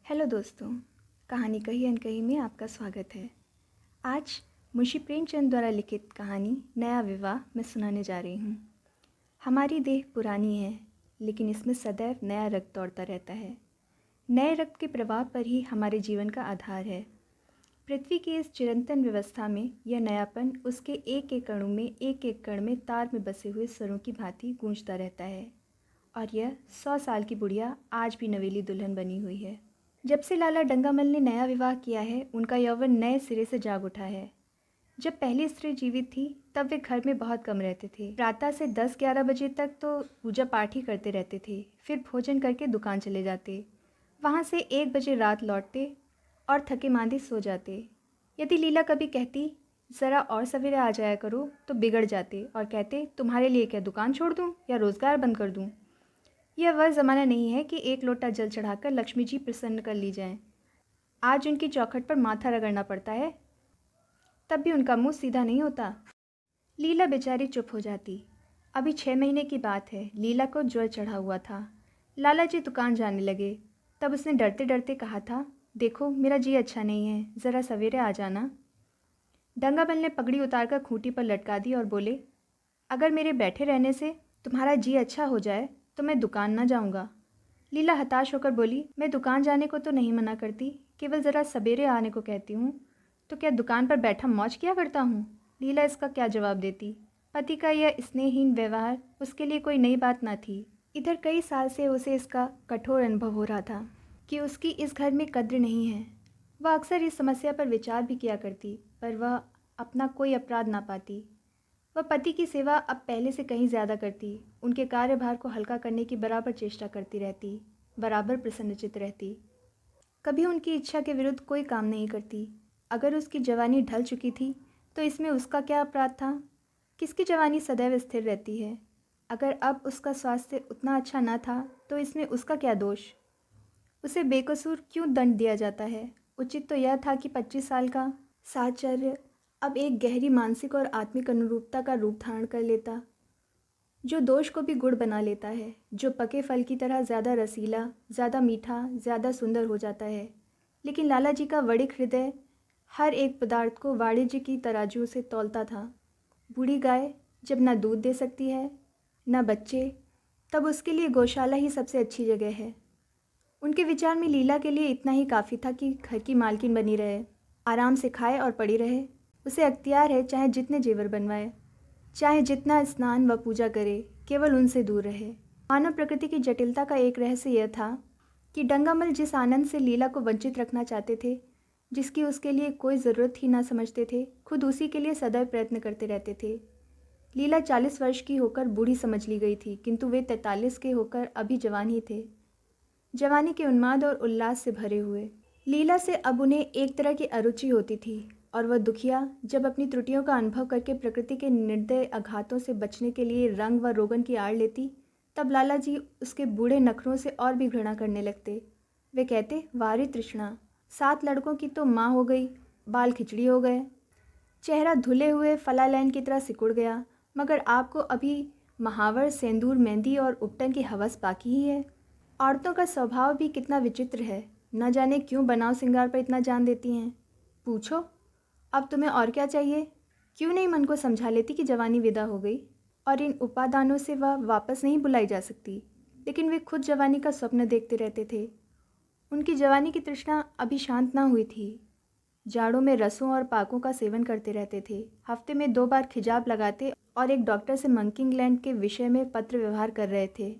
Hello दोस्तों, कहानी कही अनकही में आपका स्वागत है। आज मुंशी प्रेमचंद द्वारा लिखित कहानी नया विवाह मैं सुनाने जा रही हूँ। हमारी देह पुरानी है, लेकिन इसमें सदैव नया रक्त दौड़ता रहता है। नए रक्त के प्रवाह पर ही हमारे जीवन का आधार है। पृथ्वी की इस चिरंतन व्यवस्था में यह नयापन उसके एक एक अणु में, एक एक कण में तार में बसे हुए स्वरों की भांति गूंजता रहता है। और यह 100 साल की बुढ़िया आज भी नवेली दुल्हन बनी हुई है। जब से लाला डंगामल ने नया विवाह किया है, उनका यौवन नए सिरे से जाग उठा है। जब पहली स्त्री जीवित थी तब वे घर में बहुत कम रहते थे। प्रातः से 10-11 बजे तक तो पूजा पाठ ही करते रहते थे, फिर भोजन करके दुकान चले जाते। वहाँ से 1 बजे रात लौटते और थके मांदे सो जाते। यदि लीला कभी कहती ज़रा और सवेरे आ जाया करो तो बिगड़ जाते और कहते तुम्हारे लिए क्या दुकान छोड़ दूँ या रोज़गार बंद कर दूँ। यह वह ज़माना नहीं है कि एक लोटा जल चढ़ाकर लक्ष्मी जी प्रसन्न कर ली जाएं। आज उनकी चौखट पर माथा रगड़ना पड़ता है, तब भी उनका मुंह सीधा नहीं होता। लीला बेचारी चुप हो जाती। अभी 6 महीने की बात है। लीला को ज्वर चढ़ा हुआ था। लाला जी दुकान जाने लगे। तब उसने डरते डरते कहा था, देखो मेरा जी अच्छा नहीं है, ज़रा सवेरे आ जाना। डंगामल ने पगड़ी उतारकर खूंटी पर लटका दी और बोले, अगर मेरे बैठे रहने से तुम्हारा जी अच्छा हो जाए तो मैं दुकान ना जाऊंगा। लीला हताश होकर बोली, मैं दुकान जाने को तो नहीं मना करती, केवल ज़रा सवेरे आने को कहती हूँ। तो क्या दुकान पर बैठा मौज किया करता हूँ? लीला इसका क्या जवाब देती? पति का यह स्नेहहीन व्यवहार उसके लिए कोई नई बात ना थी। इधर कई साल से उसे इसका कठोर अनुभव हो रहा था कि उसकी इस घर में कद्र नहीं है। वह अक्सर इस समस्या पर विचार भी किया करती, पर वह अपना कोई अपराध ना पाती। वह पति की सेवा अब पहले से कहीं ज़्यादा करती, उनके कार्यभार को हल्का करने की बराबर चेष्टा करती रहती, बराबर प्रसन्नचित्त रहती। कभी उनकी इच्छा के विरुद्ध कोई काम नहीं करती। अगर उसकी जवानी ढल चुकी थी तो इसमें उसका क्या अपराध था? किसकी जवानी सदैव स्थिर रहती है? अगर अब उसका स्वास्थ्य उतना अच्छा न था तो इसमें उसका क्या दोष? उसे बेकसूर क्यों दंड दिया जाता है? उचित तो यह था कि 25 साल का साहचर्य अब एक गहरी मानसिक और आत्मिक अनुरूपता का रूप धारण कर लेता, जो दोष को भी गुण बना लेता है, जो पके फल की तरह ज़्यादा रसीला, ज़्यादा मीठा, ज़्यादा सुंदर हो जाता है। लेकिन लाला जी का वड़िक हृदय हर एक पदार्थ को वाणिज्य की तराजू से तौलता था। बूढ़ी गाय जब न दूध दे सकती है न बच्चे, तब उसके लिए गौशाला ही सबसे अच्छी जगह है। उनके विचार में लीला के लिए इतना ही काफ़ी था कि घर की मालकिन बनी रहे, आराम से खाए और पड़ी रहे। उसे अख्तियार है चाहे जितने जेवर बनवाए, चाहे जितना स्नान व पूजा करे, केवल उनसे दूर रहे। मानव प्रकृति की जटिलता का एक रहस्य यह था कि डंगामल जिस आनंद से लीला को वंचित रखना चाहते थे, जिसकी उसके लिए कोई ज़रूरत ही ना समझते थे, खुद उसी के लिए सदैव प्रयत्न करते रहते थे। लीला 40 वर्ष की होकर बूढ़ी समझ ली गई थी, किंतु वे 43 के होकर अभी जवान ही थे, जवानी के उन्माद और उल्लास से भरे हुए। लीला से अब उन्हें एक तरह की अरुचि होती थी, और वह दुखिया जब अपनी त्रुटियों का अनुभव करके प्रकृति के निर्दय आघातों से बचने के लिए रंग व रोगन की आड़ लेती, तब लाला जी उसके बूढ़े नखरों से और भी घृणा करने लगते। वे कहते, वारी तृष्णा, 7 लड़कों की तो माँ हो गई, बाल खिचड़ी हो गए, चेहरा धुले हुए फलालैन की तरह सिकुड़ गया, मगर आपको अभी महावर, सेंदूर, मेहंदी और उपटन की हवस बाकी ही है। औरतों का स्वभाव भी कितना विचित्र है, न जाने क्यों बनाव सिंगार पर इतना जान देती हैं। पूछो, अब तुम्हें और क्या चाहिए? क्यों नहीं मन को समझा लेती कि जवानी विदा हो गई और इन उपादानों से वह वापस नहीं बुलाई जा सकती। लेकिन वे खुद जवानी का स्वप्न देखते रहते थे। उनकी जवानी की तृष्णा अभी शांत ना हुई थी। जाड़ों में रसों और पाकों का सेवन करते रहते थे। हफ्ते में 2 बार खिजाब लगाते और एक डॉक्टर से मंकिंगलैंड के विषय में पत्र व्यवहार कर रहे थे।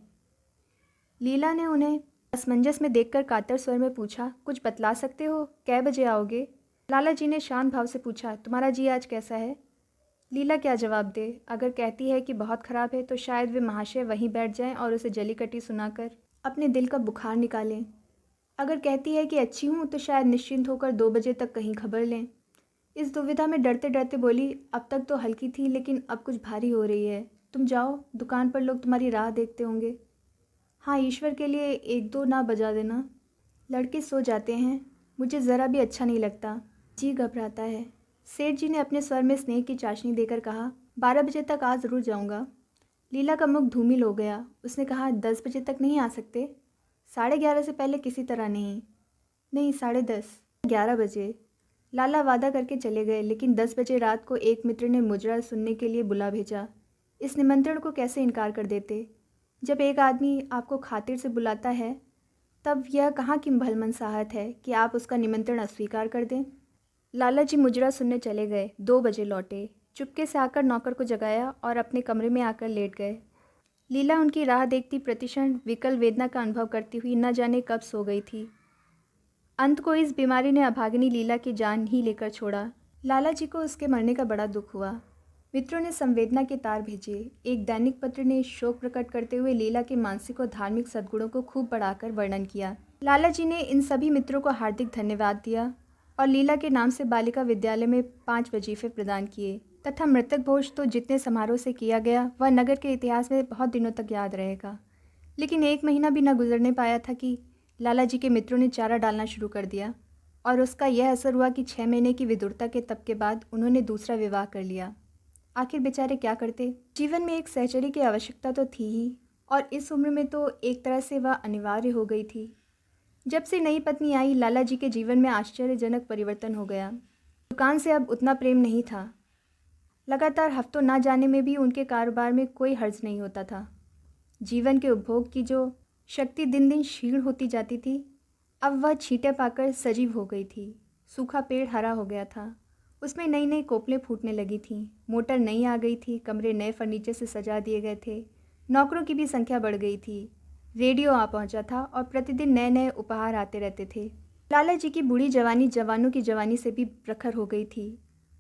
लीला ने उन्हें असमंजस में देखकर कातर स्वर में पूछा, कुछ बतला सकते हो? कै बजे आओगे? लाला जी ने शांत भाव से पूछा, तुम्हारा जी आज कैसा है? लीला क्या जवाब दे? अगर कहती है कि बहुत ख़राब है तो शायद वे महाशय वहीं बैठ जाएं और उसे जली कटी सुनाकर अपने दिल का बुखार निकालें। अगर कहती है कि अच्छी हूँ तो शायद निश्चिंत होकर 2 बजे तक कहीं खबर लें। इस दुविधा में डरते डरते बोली, अब तक तो हल्की थी लेकिन अब कुछ भारी हो रही है। तुम जाओ, दुकान पर लोग तुम्हारी राह देखते होंगे। हाँ, ईश्वर के लिए 1-2 ना बजा देना। लड़के सो जाते हैं, मुझे ज़रा भी अच्छा नहीं लगता, जी घबराता है। सेठ जी ने अपने स्वर में स्नेह की चाशनी देकर कहा, 12 बजे तक आज ज़रूर जाऊंगा। लीला का मुख धूमिल हो गया। उसने कहा, 10 बजे तक नहीं आ सकते? 11:30 से पहले किसी तरह नहीं। नहीं, 10:30, 11 बजे। लाला वादा करके चले गए, लेकिन 10 बजे रात को एक मित्र ने मुजरा सुनने के लिए बुला भेजा। इस निमंत्रण को कैसे इनकार कर देते? जब एक आदमी आपको खातिर से बुलाता है, तब यह कहाँ की भलमनसाहत है कि आप उसका निमंत्रण अस्वीकार कर दें। लाला जी मुजरा सुनने चले गए। 2 बजे लौटे। चुपके से आकर नौकर को जगाया और अपने कमरे में आकर लेट गए। लीला उनकी राह देखती प्रतिक्षण विकल वेदना का अनुभव करती हुई न जाने कब सो गई थी। अंत को इस बीमारी ने अभागिनी लीला की जान ही लेकर छोड़ा। लाला जी को उसके मरने का बड़ा दुख हुआ। मित्रों ने संवेदना के तार भेजे। एक दैनिक पत्र ने शोक प्रकट करते हुए लीला के मानसिक और धार्मिक सद्गुणों को खूब बढ़ाकर वर्णन किया। लाला जी ने इन सभी मित्रों को हार्दिक धन्यवाद दिया और लीला के नाम से बालिका विद्यालय में 5 वजीफे प्रदान किए तथा मृतक भोज तो जितने समारोह से किया गया वह नगर के इतिहास में बहुत दिनों तक याद रहेगा। लेकिन 1 महीना भी न गुजरने पाया था कि लाला जी के मित्रों ने चारा डालना शुरू कर दिया और उसका यह असर हुआ कि 6 महीने की विदुरता के तप के बाद उन्होंने दूसरा विवाह कर लिया। आखिर बेचारे क्या करते? जीवन में एक सहचरी की आवश्यकता तो थी ही, और इस उम्र में तो एक तरह से वह अनिवार्य हो गई थी। जब से नई पत्नी आई, लाला जी के जीवन में आश्चर्यजनक परिवर्तन हो गया। दुकान से अब उतना प्रेम नहीं था। लगातार हफ्तों ना जाने में भी उनके कारोबार में कोई हर्ज नहीं होता था। जीवन के उपभोग की जो शक्ति दिन दिन क्षीण होती जाती थी, अब वह छींटे पाकर सजीव हो गई थी। सूखा पेड़ हरा हो गया था। उसमें नई नई कोपलें फूटने लगी थीं। मोटर नई आ गई थी। कमरे नए फर्नीचर से सजा दिए गए थे। नौकरों की भी संख्या बढ़ गई थी। रेडियो आ पहुंचा था और प्रतिदिन नए नए उपहार आते रहते थे। लाला जी की बूढ़ी जवानी जवानों की जवानी से भी प्रखर हो गई थी।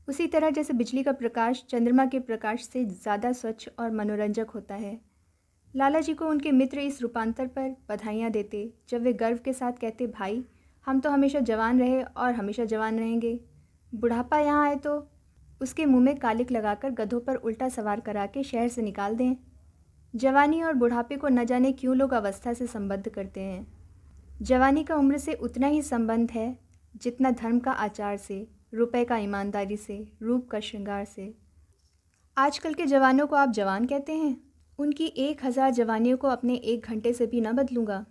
उसी तरह जैसे बिजली का प्रकाश चंद्रमा के प्रकाश से ज़्यादा स्वच्छ और मनोरंजक होता है। लाला जी को उनके मित्र इस रूपांतर पर बधाइयाँ देते, जब वे गर्व के साथ कहते, भाई हम तो हमेशा जवान रहे और हमेशा जवान रहेंगे। बुढ़ापा यहाँ आए तो उसके मुंह में कालिक लगाकर गधों पर उल्टा सवार करा के शहर से निकाल दें। जवानी और बुढ़ापे को न जाने क्यों लोग अवस्था से संबद्ध करते हैं। जवानी का उम्र से उतना ही संबंध है जितना धर्म का आचार से, रुपए का ईमानदारी से, रूप का श्रृंगार से। आजकल के जवानों को आप जवान कहते हैं? उनकी 1000 जवानियों को अपने 1 घंटे से भी न बदलूँगा।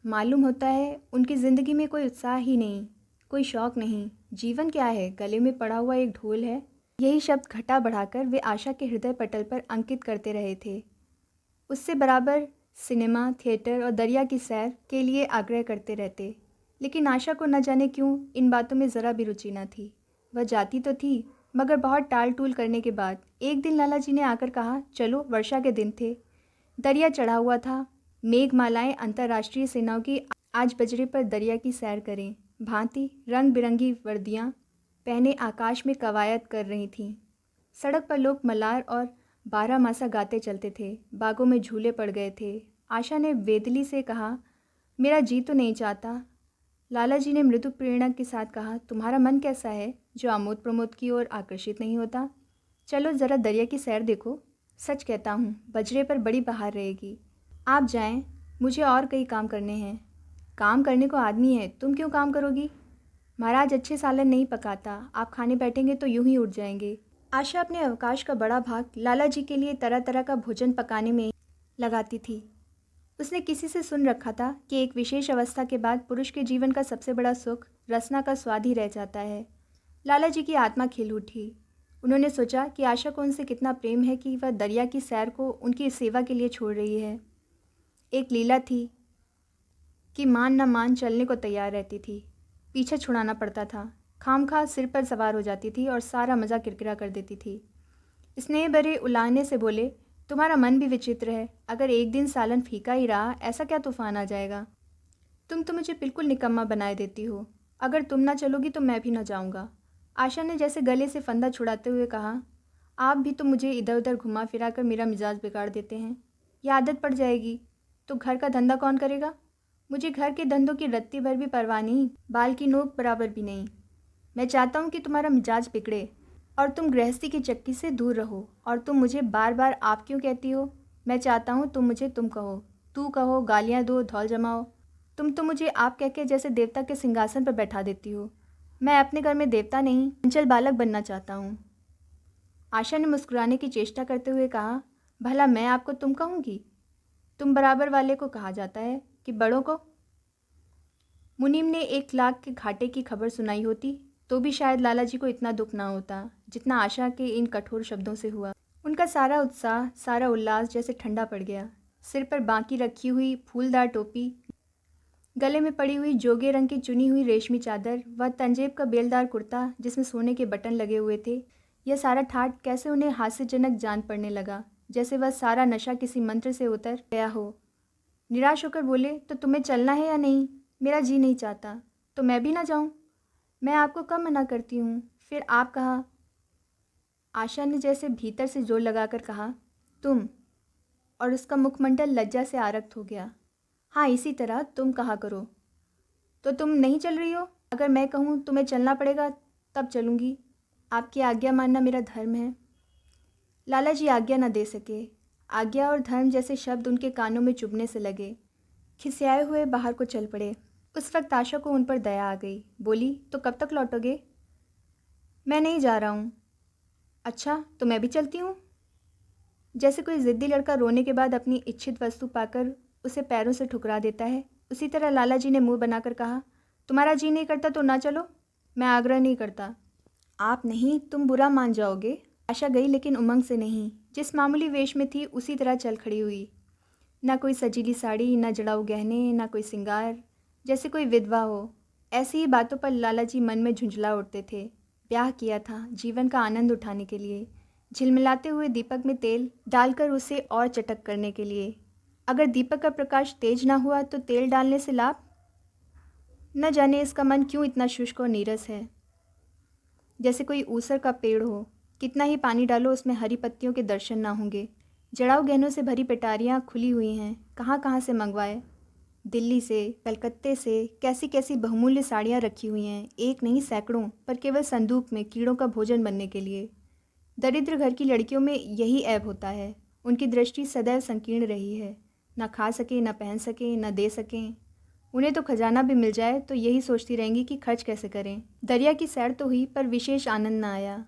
मालूम होता है उनकी ज़िंदगी में कोई उत्साह ही नहीं, कोई शौक़ नहीं। जीवन क्या है? गले में पड़ा हुआ एक ढोल है। यही शब्द घटा बढ़ाकर वे आशा के हृदय पटल पर अंकित करते रहे थे। उससे बराबर सिनेमा, थिएटर और दरिया की सैर के लिए आग्रह करते रहते। लेकिन आशा को न जाने क्यों इन बातों में ज़रा भी रुचि न थी। वह जाती तो थी, मगर बहुत टाल टूल करने के बाद एक दिन लाला जी ने आकर कहा, चलो। वर्षा के दिन थे। दरिया चढ़ा हुआ था। मेघमालाएं अंतर्राष्ट्रीय सेनाओं की आज बजरे पर दरिया की सैर करें भांति रंग बिरंगी वर्दियां पहने आकाश में कवायद कर रही थीं। सड़क पर लोग मलार और 12 मासा गाते चलते थे। बागों में झूले पड़ गए थे। आशा ने वेदली से कहा, मेरा जी तो नहीं चाहता। लाला जी ने मृदु प्रेरणा के साथ कहा, तुम्हारा मन कैसा है जो आमोद प्रमोद की ओर आकर्षित नहीं होता? चलो ज़रा दरिया की सैर देखो। सच कहता हूँ, बजरे पर बड़ी बहार रहेगी। आप जाएं, मुझे और कई काम करने हैं। काम करने को आदमी है, तुम क्यों काम करोगी? महाराज अच्छे सालन नहीं पकाता, आप खाने बैठेंगे तो यूं ही उठ जाएंगे। आशा अपने अवकाश का बड़ा भाग लाला जी के लिए तरह तरह का भोजन पकाने में लगाती थी। उसने किसी से सुन रखा था कि एक विशेष अवस्था के बाद पुरुष के जीवन का सबसे बड़ा सुख रसना का स्वाद ही रह जाता है। लाला जी की आत्मा खिल उठी। उन्होंने सोचा कि आशा को उनसे कितना प्रेम है कि वह दरिया की सैर को उनकी सेवा के लिए छोड़ रही है। एक लीला थी कि मान न मान चलने को तैयार रहती थी। पीछे छुड़ाना पड़ता था। खामखा सिर पर सवार हो जाती थी और सारा मज़ा किरकिरा कर देती थी। स्नेह भरे उलाहने से बोले, तुम्हारा मन भी विचित्र है। अगर एक दिन सालन फीका ही रहा, ऐसा क्या तूफान आ जाएगा? तुम तो मुझे बिल्कुल निकम्मा बनाए देती हो। अगर तुम ना चलोगी तो मैं भी ना जाऊँगा। आशा ने जैसे गले से फंदा छुड़ाते हुए कहा, आप भी तो मुझे इधर उधर घुमा फिरा कर मेरा मिजाज बिगाड़ देते हैं। यह आदत पड़ जाएगी तो घर का धंधा कौन करेगा? मुझे घर के धंधों की रत्ती भर भी परवाह नहीं, बाल की नोक बराबर भी नहीं। मैं चाहता हूँ कि तुम्हारा मिजाज बिगड़े और तुम गृहस्थी की चक्की से दूर रहो। और तुम मुझे बार बार आप क्यों कहती हो? मैं चाहता हूँ तुम मुझे तुम कहो, तू कहो, गालियाँ दो, धौल जमाओ। तुम तो मुझे आप कह के जैसे देवता के सिंहासन पर बैठा देती हो। मैं अपने घर में देवता नहीं, चंचल बालक बनना चाहता हूँ। आशा ने मुस्कुराने की चेष्टा करते हुए कहा, भला मैं आपको तुम कहूँगी? तुम बराबर वाले को कहा जाता है कि बड़ों को? मुनीम ने 1 लाख के घाटे की खबर सुनाई होती तो भी शायद लाला जी को इतना दुख ना होता जितना आशा के इन कठोर शब्दों से हुआ। उनका सारा उत्साह, सारा उल्लास जैसे ठंडा पड़ गया। सिर पर बांकी रखी हुई फूलदार टोपी, गले में पड़ी हुई जोगे रंग की चुनी हुई रेशमी चादर, वह तंजेब का बेलदार कुर्ता जिसमें सोने के बटन लगे हुए थे, यह सारा ठाट कैसे उन्हें हास्यजनक जान पड़ने लगा, जैसे वह सारा नशा किसी मंत्र से उतर गया हो। निराश होकर बोले, तो तुम्हें चलना है या नहीं? मेरा जी नहीं चाहता। तो मैं भी ना जाऊं? मैं आपको कब मना करती हूँ? फिर आप कहा। आशा ने जैसे भीतर से जोर लगाकर कहा, तुम, और उसका मुखमंडल लज्जा से आरक्त हो गया। हाँ, इसी तरह तुम कहा करो। तो तुम नहीं चल रही हो? अगर मैं कहूँ तुम्हें चलना पड़ेगा तब चलूँगी। आपकी आज्ञा मानना मेरा धर्म है। लाला जी आज्ञा न दे सके। आज्ञा और धर्म जैसे शब्द उनके कानों में चुभने से लगे। खिसियाए हुए बाहर को चल पड़े। उस वक्त आशा को उन पर दया आ गई। बोली, तो कब तक लौटोगे? मैं नहीं जा रहा हूँ। अच्छा, तो मैं भी चलती हूँ। जैसे कोई ज़िद्दी लड़का रोने के बाद अपनी इच्छित वस्तु पाकर उसे पैरों से ठुकरा देता है, उसी तरह लाला जी ने मुंह बनाकर कहा, तुम्हारा जी नहीं करता तो ना चलो। मैं आग्रह नहीं करता। आप नहीं, तुम बुरा मान जाओगे। आशा गई, लेकिन उमंग से नहीं। जिस मामूली वेश में थी उसी तरह चल खड़ी हुई। ना कोई सजीली साड़ी, ना जड़ाऊ गहने, ना कोई सिंगार, जैसे कोई विधवा हो। ऐसी ही बातों पर लाला जी मन में झुंझला उठते थे। ब्याह किया था जीवन का आनंद उठाने के लिए, झिलमिलाते हुए दीपक में तेल डालकर उसे और चटक करने के लिए। अगर दीपक का प्रकाश तेज ना हुआ तो तेल डालने से लाभ? न जाने इसका मन क्यों इतना शुष्क और नीरस है, जैसे कोई ऊसर का पेड़ हो। कितना ही पानी डालो उसमें हरी पत्तियों के दर्शन ना होंगे। जड़ाऊ गहनों से भरी पेटारियाँ खुली हुई हैं, कहाँ कहाँ से मंगवाए। दिल्ली से, कलकत्ते से कैसी कैसी बहुमूल्य साड़ियाँ रखी हुई हैं, एक नहीं सैकड़ों, पर केवल संदूक में कीड़ों का भोजन बनने के लिए। दरिद्र घर की लड़कियों में यही ऐब होता है। उनकी दृष्टि सदैव संकीर्ण रही है। ना खा सके, ना पहन सके, ना दे सकें। उन्हें तो खजाना भी मिल जाए तो यही सोचती रहेंगी कि खर्च कैसे करें। दरिया की सैर तो हुई, पर विशेष आनंद न आया।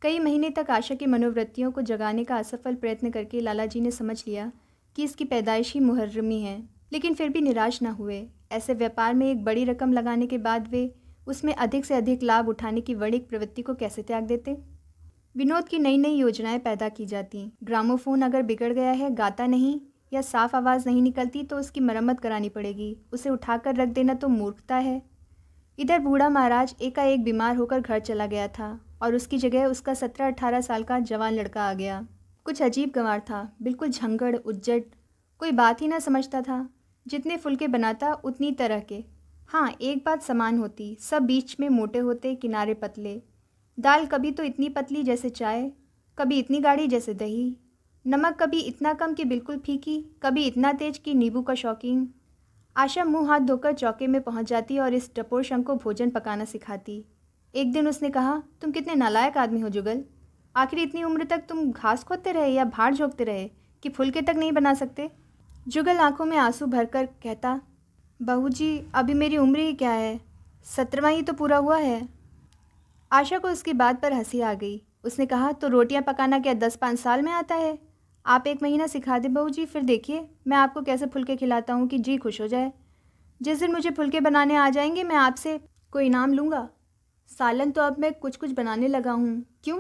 कई महीने तक आशा की मनोवृत्तियों को जगाने का असफल प्रयत्न करके लाला जी ने समझ लिया कि इसकी पैदाइश ही मुहर्रमी है, लेकिन फिर भी निराश न हुए। ऐसे व्यापार में एक बड़ी रकम लगाने के बाद वे उसमें अधिक से अधिक लाभ उठाने की वणिक प्रवृत्ति को कैसे त्याग देते? विनोद की नई नई योजनाएं पैदा की जाती। ग्रामोफोन अगर बिगड़ गया है, गाता नहीं या साफ आवाज़ नहीं निकलती तो उसकी मरम्मत करानी पड़ेगी। उसे उठाकर रख देना तो मूर्खता है। इधर बूढ़ा महाराज एकाएक बीमार होकर घर चला गया था और उसकी जगह उसका 17-18 साल का जवान लड़का आ गया। कुछ अजीब गंवार था, बिल्कुल झंगड़ उज्जट, कोई बात ही ना समझता था। जितने फुलके बनाता उतनी तरह के। हाँ, एक बात समान होती, सब बीच में मोटे होते, किनारे पतले। दाल कभी तो इतनी पतली जैसे चाय, कभी इतनी गाढ़ी जैसे दही। नमक कभी इतना कम कि बिल्कुल फीकी, कभी इतना तेज कि नींबू का शौकीन। आशा मुंह हाथ धोकर चौके में पहुंच जाती और इस टपोर शंख को भोजन पकाना सिखाती। एक दिन उसने कहा, तुम कितने नालायक आदमी हो जुगल। आखिर इतनी उम्र तक तुम घास खोदते रहे या भाड़ झोंकते रहे कि फुलके तक नहीं बना सकते? जुगल आंखों में आंसू भरकर कहता, बहू जी, अभी मेरी उम्र ही क्या है, 17वां ही तो पूरा हुआ है। आशा को उसकी बात पर हंसी आ गई। उसने कहा, तो रोटियां पकाना क्या 10-5 साल में आता है? आप 1 महीना सिखा दे बहू जी, फिर देखिए मैं आपको कैसे फुलके खिलाता हूँ कि जी खुश हो जाए। जिस दिन मुझे फुलके बनाने आ जाएंगे मैं आपसे कोई इनाम लूँगा। सालन तो अब मैं कुछ कुछ बनाने लगा हूँ। क्यों?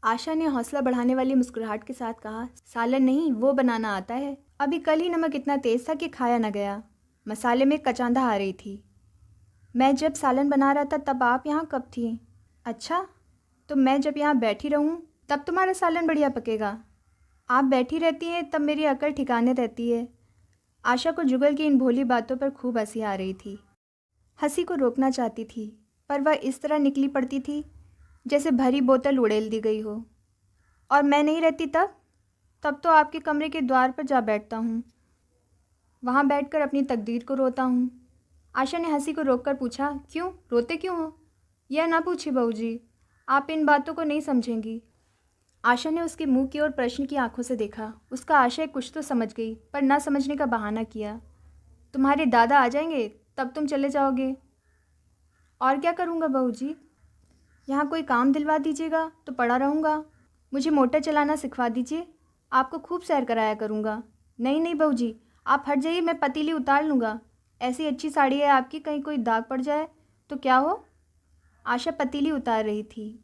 आशा ने हौसला बढ़ाने वाली मुस्कुराहट के साथ कहा, सालन नहीं, वो बनाना आता है। अभी कल ही नमक इतना तेज था कि खाया न गया। मसाले में कचांधा आ रही थी। मैं जब सालन बना रहा था तब आप यहाँ कब थी? अच्छा, तो मैं जब यहाँ बैठी रहूँ तब तुम्हारा सालन बढ़िया पकेगा। आप बैठी रहती हैं तब मेरी अकल ठिकाने रहती है। आशा को जुगल की इन भोली बातों पर खूब हंसी आ रही थी। हंसी को रोकना चाहती थी, पर वह इस तरह निकली पड़ती थी जैसे भरी बोतल उड़ेल दी गई हो। और मैं नहीं रहती तब तो आपके कमरे के द्वार पर जा बैठता हूँ। वहाँ बैठकर अपनी तकदीर को रोता हूँ। आशा ने हंसी को रोककर पूछा, क्यों रोते क्यों हो? यह ना पूछिए बहू जी, आप इन बातों को नहीं समझेंगी। आशा ने उसके मुंह की ओर प्रश्न की आंखों से देखा। उसका आशय कुछ तो समझ गई, पर ना समझने का बहाना किया। तुम्हारे दादा आ जाएंगे तब तुम चले जाओगे। और क्या करूँगा बहू जी? यहाँ कोई काम दिलवा दीजिएगा तो पड़ा रहूँगा। मुझे मोटर चलाना सिखवा दीजिए, आपको खूब सैर कराया करूँगा। नहीं नहीं बहू जी, आप हट जाइए, मैं पतीली उतार लूँगा। ऐसी अच्छी साड़ी है आपकी, कहीं कोई दाग पड़ जाए तो क्या हो? आशा पतीली उतार रही थी।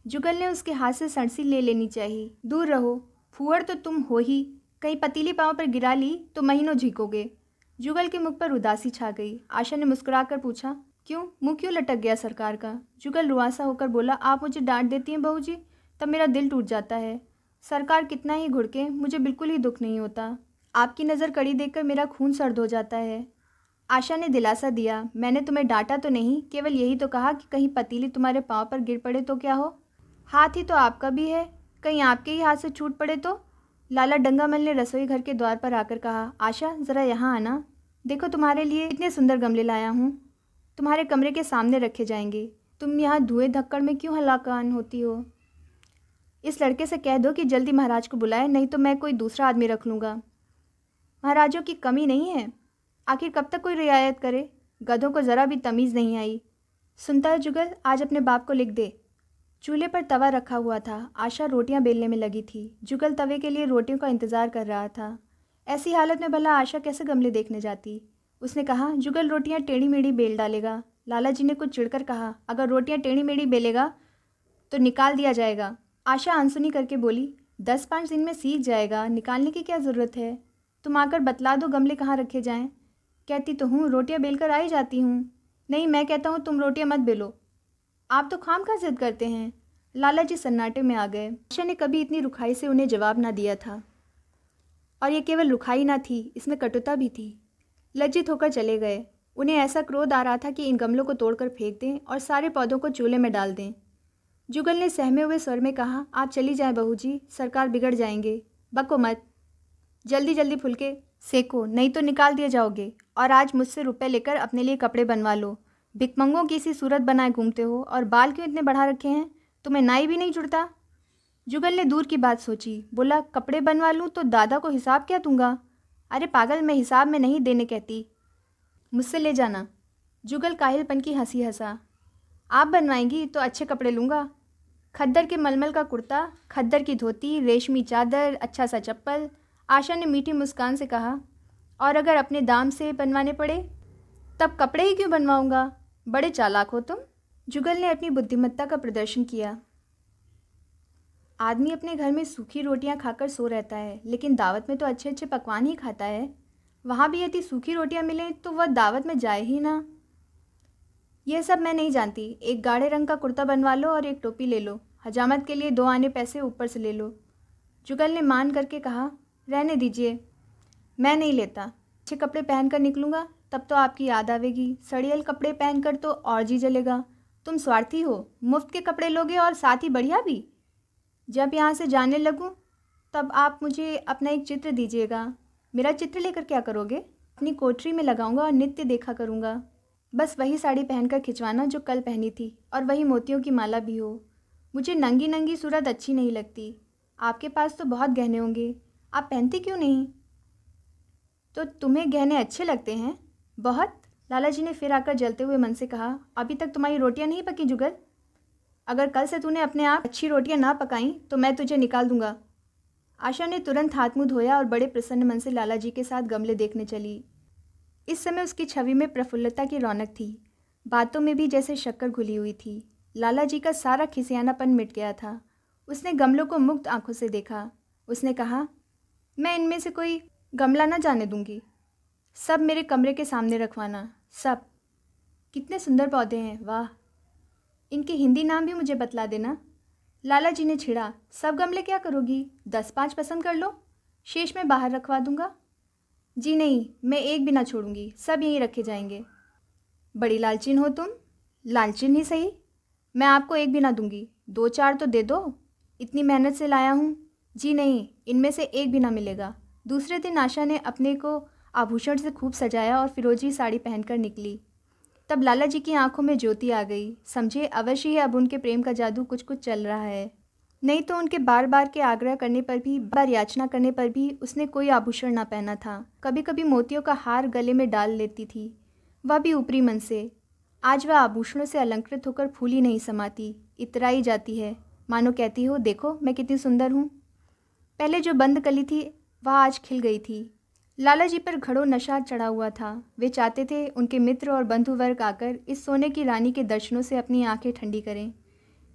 जुगल ने उसके हाथ से सड़सी ले लेनी चाहिए। दूर रहो, फूहड़ तो तुम हो ही, कहीं पतीली पाँव पर गिरा ली तो महीनों झीकोगे। जुगल के मुख पर उदासी छा गई। आशा ने मुस्कुराकर पूछा, क्यों, मुंह क्यों लटक गया सरकार का? जुगल रुआसा होकर बोला, आप मुझे डांट देती हैं बहू जी, तब मेरा दिल टूट जाता है। सरकार कितना ही घुड़के, मुझे बिल्कुल ही दुख नहीं होता। आपकी नज़र कड़ी देखकर मेरा खून सर्द हो जाता है। आशा ने दिलासा दिया, मैंने तुम्हें डांटा तो नहीं, केवल यही तो कहा कि कहीं पतीली तुम्हारे पाँव पर गिर पड़े तो क्या हो? हाथ ही तो आपका भी है, कहीं आपके ही हाथ से छूट पड़े तो? लाला डंगामल ने रसोई घर के द्वार पर आकर कहा, आशा ज़रा यहाँ आना, देखो तुम्हारे लिए इतने सुंदर गमले लाया हूँ, तुम्हारे कमरे के सामने रखे जाएंगे। तुम यहाँ धुएं धक्कड़ में क्यों हलाकान होती हो? इस लड़के से कह दो कि जल्दी महाराज को बुलाए, नहीं तो मैं कोई दूसरा आदमी रख लूँगा। महाराजों की कमी नहीं है, आखिर कब तक कोई रियायत करे? गधों को ज़रा भी तमीज़ नहीं आई। सुनता है जुगल, आज अपने बाप को लिख दे। चूल्हे पर तवा रखा हुआ था। आशा रोटियां बेलने में लगी थी। जुगल तवे के लिए रोटियों का इंतज़ार कर रहा था। ऐसी हालत में भला आशा कैसे गमले देखने जाती? उसने कहा, जुगल रोटियां टेढ़ी मेढ़ी बेल डालेगा। लाला जी ने कुछ चिढ़कर कहा, अगर रोटियां टेढ़ी मेढ़ी बेलेगा तो निकाल दिया जाएगा। आशा अनसुनी करके बोली, 10-5 दिन में सीख जाएगा, निकालने की क्या ज़रूरत है? तुम आकर बतला दो गमले कहाँ रखे जाएं। कहती तो हूँ, रोटियां बेलकर आ ही जाती हूँ। नहीं, मैं कहता हूँ तुम रोटियां मत बेलो, आप तो खामखा जिद करते हैं। लाला जी सन्नाटे में आ गए। आशा ने कभी इतनी रुखाई से उन्हें जवाब ना दिया था, और ये केवल रुखाई ना थी, इसमें कटुता भी थी। लज्जित होकर चले गए। उन्हें ऐसा क्रोध आ रहा था कि इन गमलों को तोड़कर फेंक दें और सारे पौधों को चूल्हे में डाल दें। जुगल ने सहमे हुए स्वर में कहा, आप चली जाएं बहू जी, सरकार बिगड़ जाएंगे। बको मत, जल्दी जल्दी फुलके सेको, नहीं तो निकाल दिए जाओगे। और आज मुझसे रुपए लेकर अपने लिए कपड़े बनवा लो। भिकमंगों की सी सूरत बनाए घूमते हो, और बाल क्यों इतने बढ़ा रखे हैं? तुम्हें नाई भी नहीं जुड़ता? जुगल ने दूर की बात सोची, बोला, कपड़े बनवा लूँ तो दादा को हिसाब क्या दूंगा? अरे पागल, मैं हिसाब में नहीं देने कहती, मुझसे ले जाना। जुगल काहिलपन की हंसी हंसा, आप बनवाएंगी तो अच्छे कपड़े लूँगा। खद्दर के मलमल का कुर्ता, खद्दर की धोती, रेशमी चादर, अच्छा सा चप्पल। आशा ने मीठी मुस्कान से कहा, और अगर अपने दाम से बनवाने पड़े तब कपड़े ही क्यों बनवाऊंगा? बड़े चालाक हो तुम। जुगल ने अपनी बुद्धिमत्ता का प्रदर्शन किया। आदमी अपने घर में सूखी रोटियां खाकर सो रहता है, लेकिन दावत में तो अच्छे अच्छे पकवान ही खाता है। वहाँ भी यदि सूखी रोटियां मिलें तो वह दावत में जाए ही ना। यह सब मैं नहीं जानती। एक गाढ़े रंग का कुर्ता बनवा लो और एक टोपी ले लो। हजामत के लिए 2 आने पैसे ऊपर से ले लो। जुगल ने मान करके कहा, रहने दीजिए, मैं नहीं लेता। अच्छे कपड़े पहनकर निकलूँगा तब तो आपकी याद आवेगी। सड़ियल कपड़े पहनकर तो और जी जलेगा। तुम स्वार्थी हो, मुफ्त के कपड़े लोगे और साथ ही बढ़िया भी। जब यहाँ से जाने लगूँ तब आप मुझे अपना एक चित्र दीजिएगा। मेरा चित्र लेकर क्या करोगे? अपनी कोठरी में लगाऊंगा और नित्य देखा करूँगा। बस वही साड़ी पहनकर खिंचवाना जो कल पहनी थी, और वही मोतियों की माला भी हो। मुझे नंगी नंगी सूरत अच्छी नहीं लगती। आपके पास तो बहुत गहने होंगे, आप पहनती क्यों नहीं? तो तुम्हें गहने अच्छे लगते हैं? बहुत। लाला जी ने फिर आकर जलते हुए मन से कहा, अभी तक तुम्हारी रोटियां नहीं पकी जुगल। अगर कल से तूने अपने आप अच्छी रोटियां ना पकाई तो मैं तुझे निकाल दूंगा। आशा ने तुरंत हाथ मुंह धोया और बड़े प्रसन्न मन से लाला जी के साथ गमले देखने चली। इस समय उसकी छवि में प्रफुल्लता की रौनक थी, बातों में भी जैसे शक्कर घुली हुई थी। लाला जी का सारा खिसियानापन मिट गया था। उसने गमलों को मुक्त आंखों से देखा। उसने कहा, मैं इनमें से कोई गमला ना जाने दूंगी, सब मेरे कमरे के सामने रखवाना, सब। कितने सुंदर पौधे हैं, वाह। इनके हिंदी नाम भी मुझे बतला देना। लाला जी ने छिड़ा, सब गमले क्या करोगी? 10-5 पसंद कर लो, शेष में बाहर रखवा दूंगा। जी नहीं, मैं एक भी ना छोड़ूंगी, सब यहीं रखे जाएंगे। बड़ी लालचीन हो तुम। लालचीन ही सही, मैं आपको एक भी ना दूंगी, 2-4 तो दे दो, इतनी मेहनत से लाया हूँ। जी नहीं, इनमें से एक भी ना मिलेगा। दूसरे दिन आशा ने अपने को आभूषण से खूब सजाया और फिरोजी साड़ी पहनकर निकली। तब लाला जी की आंखों में ज्योति आ गई। समझे, अवश्य ही अब उनके प्रेम का जादू कुछ कुछ चल रहा है। नहीं तो उनके बार बार के आग्रह करने पर भी, बार याचना करने पर भी उसने कोई आभूषण ना पहना था। कभी कभी मोतियों का हार गले में डाल लेती थी, वह भी ऊपरी मन से। आज वह आभूषणों से अलंकृत होकर फूली नहीं समाती, इतराई जाती है, मानो कहती हो, देखो मैं कितनी सुंदर हूँ। पहले जो बंद कली थी वह आज खिल गई थी। लाला जी पर घड़ों नशा चढ़ा हुआ था। वे चाहते थे उनके मित्र और बंधु वर्ग आकर इस सोने की रानी के दर्शनों से अपनी आंखें ठंडी करें,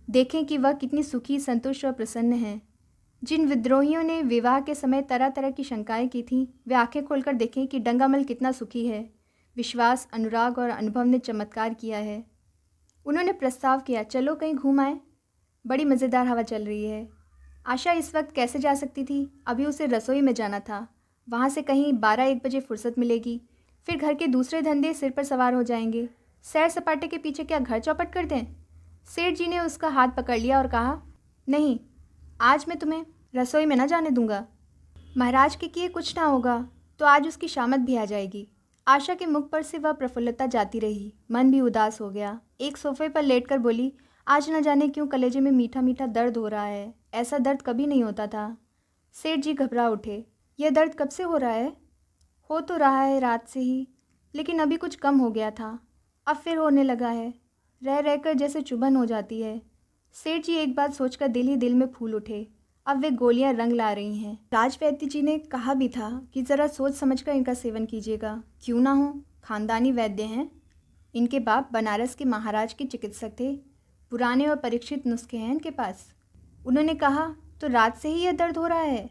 देखें कि वह कितनी सुखी, संतुष्ट और प्रसन्न है। जिन विद्रोहियों ने विवाह के समय तरह तरह की शंकाएं की थीं, वे आंखें खोलकर देखें कि डंगामल कितना सुखी है। विश्वास, अनुराग और अनुभव ने चमत्कार किया है। उन्होंने प्रस्ताव किया, चलो कहीं घूम आए, बड़ी मज़ेदार हवा चल रही है। आशा इस वक्त कैसे जा सकती थी? अभी उसे रसोई में जाना था। वहाँ से कहीं 12-1 बजे फुर्सत मिलेगी, फिर घर के दूसरे धंधे सिर पर सवार हो जाएंगे। सैर सपाटे के पीछे क्या घर चौपट कर दें? सेठ जी ने उसका हाथ पकड़ लिया और कहा, नहीं, आज मैं तुम्हें रसोई में न जाने दूंगा। महाराज के किए कुछ ना होगा तो आज उसकी शामत भी आ जाएगी। आशा के मुख पर से वह प्रफुल्लता जाती रही, मन भी उदास हो गया। एक सोफे पर लेटकर बोली, आज न जाने क्यों कलेजे में मीठा मीठा दर्द हो रहा है। ऐसा दर्द कभी नहीं होता था। सेठ जी घबरा उठे, यह दर्द कब से हो रहा है? हो तो रहा है रात से ही, लेकिन अभी कुछ कम हो गया था, अब फिर होने लगा है। रह रहकर जैसे चुभन हो जाती है। सेठ जी एक बात सोचकर दिल ही दिल में फूल उठे। अब वे गोलियां रंग ला रही हैं। राजवैद्य जी ने कहा भी था कि ज़रा सोच समझकर इनका सेवन कीजिएगा। क्यों ना हो, खानदानी वैद्य हैं। इनके बाप बनारस के महाराज के चिकित्सक थे। पुराने और परीक्षित नुस्खे हैं इनके पास। उन्होंने कहा, तो रात से ही यह दर्द हो रहा है?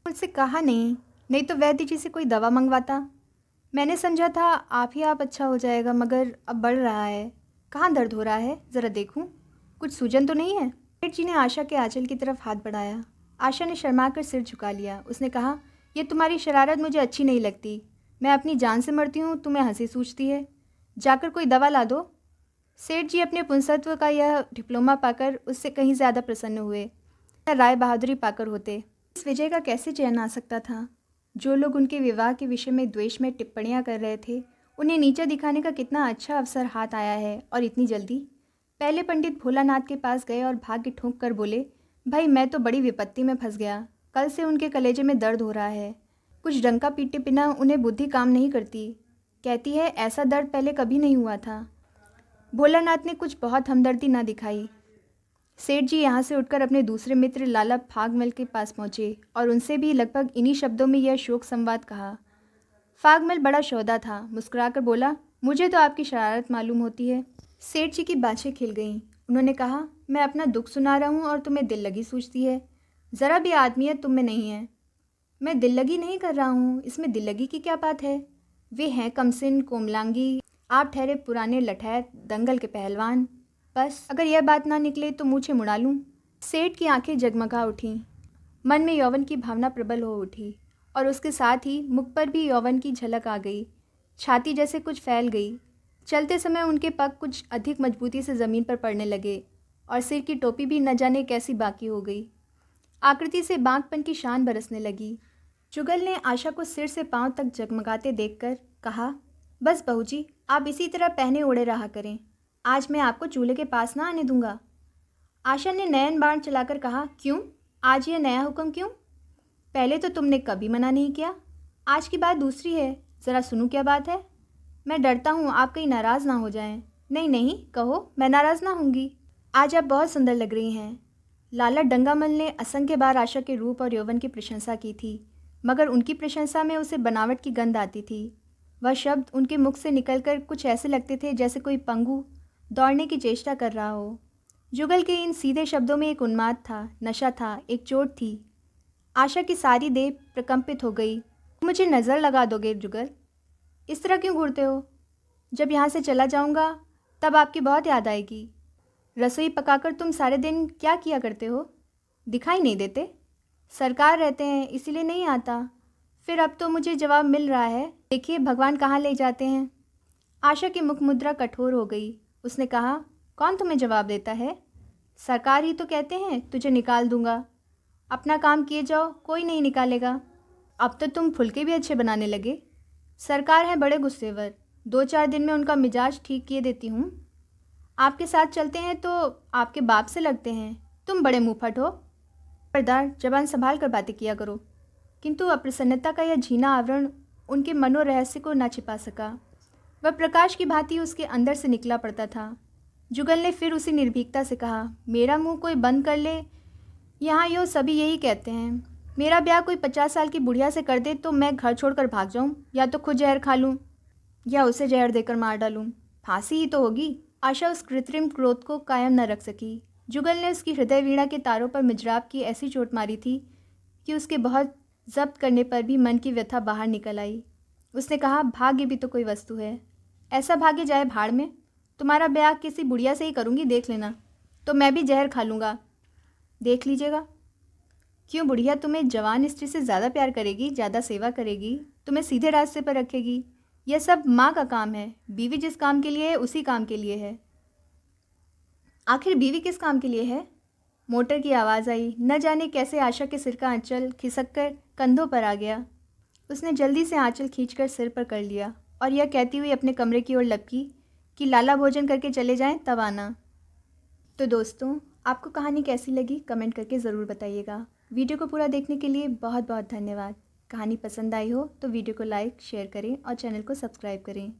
मुझसे कहा नहीं तो वैद्य जी से कोई दवा मंगवाता। मैंने समझा था आप अच्छा हो जाएगा, मगर अब बढ़ रहा है। कहाँ दर्द हो रहा है, ज़रा देखूं, कुछ सूजन तो नहीं है? सेठ जी ने आशा के आंचल की तरफ हाथ बढ़ाया। आशा ने शर्माकर सिर झुका लिया। उसने कहा, यह तुम्हारी शरारत मुझे अच्छी नहीं लगती। मैं अपनी जान से मरती हूँ, तुम्हें हंसी सूझती है। जाकर कोई दवा ला दो। सेठ जी अपने पुंसत्व का यह डिप्लोमा पाकर उससे कहीं ज़्यादा प्रसन्न हुए, राय बहादुरी पाकर होते। इस विजय का कैसे चैन आ सकता था? जो लोग उनके विवाह के विषय में द्वेष में टिप्पणियां कर रहे थे, उन्हें नीचा दिखाने का कितना अच्छा अवसर हाथ आया है, और इतनी जल्दी। पहले पंडित भोलानाथ के पास गए और भाग्य ठोंक कर बोले, भाई मैं तो बड़ी विपत्ति में फंस गया। कल से उनके कलेजे में दर्द हो रहा है। कुछ डंका पीटे बिना उन्हें बुद्धि काम नहीं करती। कहती है ऐसा दर्द पहले कभी नहीं हुआ था। भोलानाथ ने कुछ बहुत हमदर्दी ना दिखाई। सेठ जी यहाँ से उठकर अपने दूसरे मित्र लाला फागमल के पास पहुँचे और उनसे भी लगभग इन्हीं शब्दों में यह शोक संवाद कहा। फागमल बड़ा शौदा था, मुस्कुराकर बोला, मुझे तो आपकी शरारत मालूम होती है। सेठ जी की बाछें खिल गईं। उन्होंने कहा, मैं अपना दुख सुना रहा हूँ और तुम्हें दिल लगी सूझती है। ज़रा भी आदमियत तुम में नहीं है। मैं दिल लगी नहीं कर रहा हूँ, इसमें दिल लगी की क्या बात है? वे हैं कमसिन, कोमलांगी, आप ठहरे पुराने लठैत दंगल के पहलवान। बस अगर यह बात ना निकले तो मूछें मुड़ा लूँ। सेठ की आंखें जगमगा उठीं। मन में यौवन की भावना प्रबल हो उठी और उसके साथ ही मुख पर भी यौवन की झलक आ गई। छाती जैसे कुछ फैल गई। चलते समय उनके पग कुछ अधिक मजबूती से ज़मीन पर पड़ने लगे और सिर की टोपी भी न जाने कैसी बाकी हो गई। आकृति से बांकपन की शान बरसने लगी। जुगल ने आशा को सिर से पांव तक जगमगाते देखकर कहा, बस बहू जी, आप इसी तरह पहने ओढ़े रहा करें। आज मैं आपको चूल्हे के पास ना आने दूंगा। आशा ने नयन बाण चलाकर कहा, क्यों? आज यह नया हुक्म क्यों? पहले तो तुमने कभी मना नहीं किया। आज की बात दूसरी है, ज़रा सुनो क्या बात है। मैं डरता हूँ आप कहीं नाराज़ ना हो जाएं। नहीं नहीं, कहो, मैं नाराज़ ना होंगी। आज आप बहुत सुंदर लग रही हैं। लाला डंगामल ने असंख्य बार आशा के रूप और यौवन की प्रशंसा की थी, मगर उनकी प्रशंसा में उसे बनावट की गंध आती थी। वह शब्द उनके मुख से निकलकर कुछ ऐसे लगते थे जैसे कोई पंगु दौड़ने की चेष्टा कर रहा हो। जुगल के इन सीधे शब्दों में एक उन्माद था, नशा था, एक चोट थी। आशा की सारी देह प्रकंपित हो गई। मुझे नज़र लगा दोगे जुगल? इस तरह क्यों घूरते हो? जब यहाँ से चला जाऊँगा तब आपकी बहुत याद आएगी। रसोई पकाकर तुम सारे दिन क्या किया करते हो? दिखाई नहीं देते? सरकार रहते हैं इसीलिए नहीं आता। फिर अब तो मुझे जवाब मिल रहा है, देखिए भगवान कहाँ ले जाते हैं। आशा की मुख मुद्रा कठोर हो गई। उसने कहा, कौन तुम्हें जवाब देता है? सरकार ही तो कहते हैं तुझे निकाल दूंगा। अपना काम किए जाओ, कोई नहीं निकालेगा। अब तो तुम फुलके भी अच्छे बनाने लगे। सरकार है बड़े गुस्सेवर, 2-4 दिन में उनका मिजाज ठीक किए देती हूँ। आपके साथ चलते हैं तो आपके बाप से लगते हैं। तुम बड़े मुँहफट हो। खबरदार, जबान संभाल कर बातें किया करो। किंतु अप्रसन्नता का यह झीना आवरण उनके मनोरहस्य को ना छिपा सका। वह प्रकाश की भांति उसके अंदर से निकला पड़ता था। जुगल ने फिर उसी निर्भीकता से कहा, मेरा मुंह कोई बंद कर ले, यहाँ यो सभी यही कहते हैं। मेरा ब्याह कोई 50 साल की बुढ़िया से कर दे तो मैं घर छोड़कर भाग जाऊं, या तो खुद जहर खा लूं या उसे जहर देकर मार डालूं। फांसी ही तो होगी। आशा उस कृत्रिम क्रोध को कायम न रख सकी। जुगल ने उसकी हृदय वीणा के तारों पर मिजराब की ऐसी चोट मारी थी कि उसके बहुत जब्त करने पर भी मन की व्यथा बाहर निकल आई। उसने कहा, भाग्य भी तो कोई वस्तु है। ऐसा भाग्य जाए भाड़ में। तुम्हारा ब्याह किसी बुढ़िया से ही करूँगी, देख लेना। तो मैं भी जहर खा लूँगा, देख लीजिएगा। क्यों, बुढ़िया तुम्हें जवान स्त्री से ज़्यादा प्यार करेगी, ज़्यादा सेवा करेगी, तुम्हें सीधे रास्ते पर रखेगी। यह सब माँ का काम है। बीवी जिस काम के लिए है उसी काम के लिए है। आखिर बीवी किस काम के लिए है? मोटर की आवाज़ आई। न जाने कैसे आशा के सिर का आंचल खिसककर कंधों पर आ गया। उसने जल्दी से आंचल खींचकर सिर पर कर लिया और यह कहती हुई अपने कमरे की ओर लपकी कि लाला भोजन करके चले जाएं, तब आना। तो दोस्तों, आपको कहानी कैसी लगी कमेंट करके ज़रूर बताइएगा। वीडियो को पूरा देखने के लिए बहुत बहुत धन्यवाद। कहानी पसंद आई हो तो वीडियो को लाइक शेयर करें और चैनल को सब्सक्राइब करें।